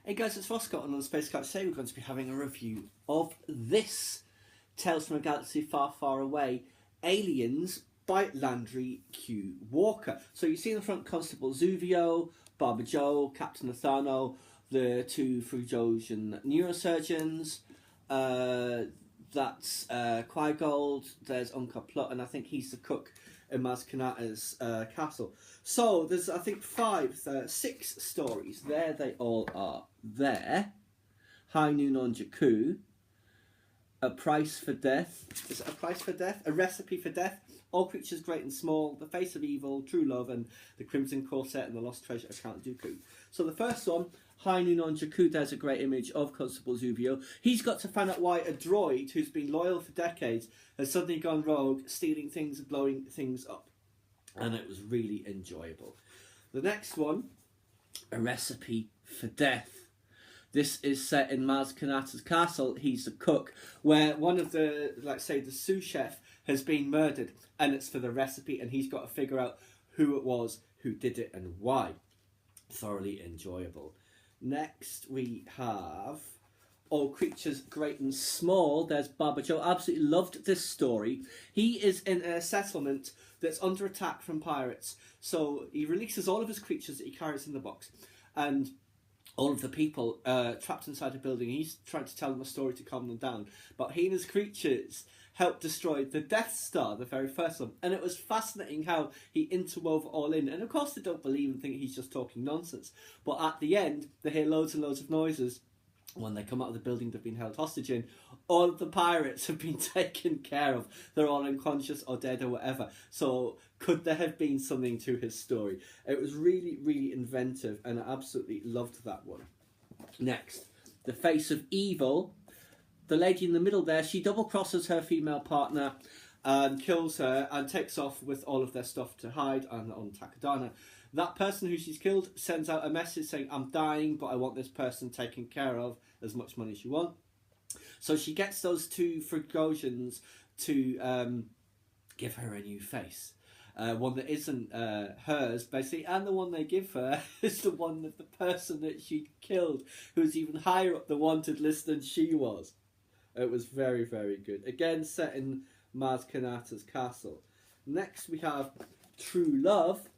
Hey guys, it's Roscoe, and on the Space Couch today we're going to be having a review of this Tales from a Galaxy Far, Far Away, Aliens by Landry Q. Walker. So you see in the front Constable Zuvio, Bobbajo, Captain Ithano, the two Frugosian neurosurgeons, that's Qui-Gold, there's Uncle Plot, and I think he's the cook in Maz Kanata's castle. So there's, I think, six stories. There they all are. There, High Noon on Jakku, A Price for Death. Is it A Price for Death? A Recipe for Death. All Creatures Great and Small, The Face of Evil, True Love, and The Crimson Corset and the Lost Treasure of Count Dooku. So the first one, High Noon on Jakku, there's a great image of Constable Zuvio. He's got to find out why a droid who's been loyal for decades has suddenly gone rogue, stealing things and blowing things up. And it was really enjoyable. The next one, A Recipe for Death. This is set in Maz Kanata's castle. He's the cook, where one of the, let's say, the sous chef has been murdered, and it's for the recipe, and he's got to figure out who it was, who did it, and why. Thoroughly enjoyable. Next, we have All Creatures Great and Small. There's Bobbajo. Absolutely loved this story. He is in a settlement that's under attack from pirates. So he releases all of his creatures that he carries in the box. And all of the people trapped inside a building, he's trying to tell them a story to calm them down. But he and his creatures helped destroy the Death Star, the very first one. And it was fascinating how he interwove it all in. And of course they don't believe and think he's just talking nonsense. But at the end, they hear loads and loads of noises. When they come out of the building they've been held hostage in, all of the pirates have been taken care of. They're all unconscious or dead or whatever. So could there have been something to his story? It was really, really inventive, and I absolutely loved that one. Next, The Face of Evil. The lady in the middle there, she double crosses her female partner and kills her and takes off with all of their stuff to hide on Takodana. That person who she's killed sends out a message saying, I'm dying, but I want this person taken care of, as much money as you want. So she gets those two Frugosians to give her a new face. One that isn't hers, basically, and the one they give her is the one of the person that she killed, who's even higher up the wanted list than she was. It was very, very good. Again, set in Maz Kanata's castle. Next, we have True Love,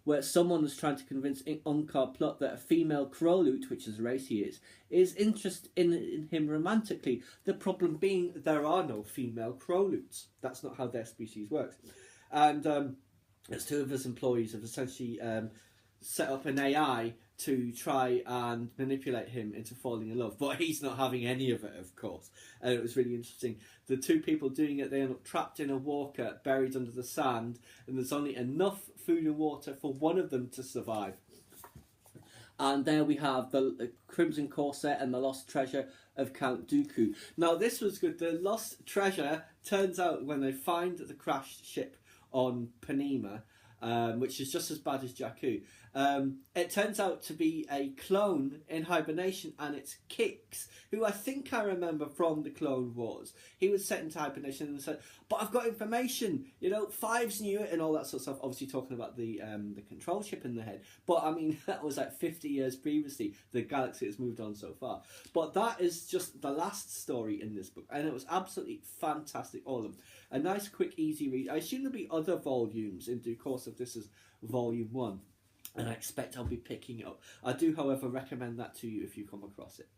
where someone is trying to convince Unkar Plot that a female Krolute, which is the race he is interested in him romantically. The problem being there are no female Krolutes. That's not how their species works. And as two of his employees have essentially set up an AI to try and manipulate him into falling in love, but he's not having any of it, of course. And it was really interesting. The two people doing it, they end up trapped in a walker, buried under the sand, and there's only enough food and water for one of them to survive. And there we have the Crimson Corset and the Lost Treasure of Count Dooku. Now this was good. The Lost Treasure turns out when they find the crashed ship on Panema, which is just as bad as Jakku. It turns out to be a clone in hibernation, and it's Kix, who I think I remember from the Clone Wars. He was set into hibernation and said, but I've got information, you know, Fives knew it and all that sort of stuff, obviously talking about the control chip in the head. But I mean, that was like 50 years previously. The galaxy has moved on so far. But that is just the last story in this book, and it was absolutely fantastic, all of them. A nice, quick, easy read. I assume there'll be other volumes in due course if this is volume 1. And I expect I'll be picking it up. I do, however, recommend that to you if you come across it.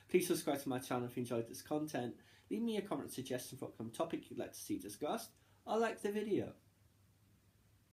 Please subscribe to my channel if you enjoyed this content. Leave me a comment suggestion for upcoming topic you'd like to see discussed. Or like the video.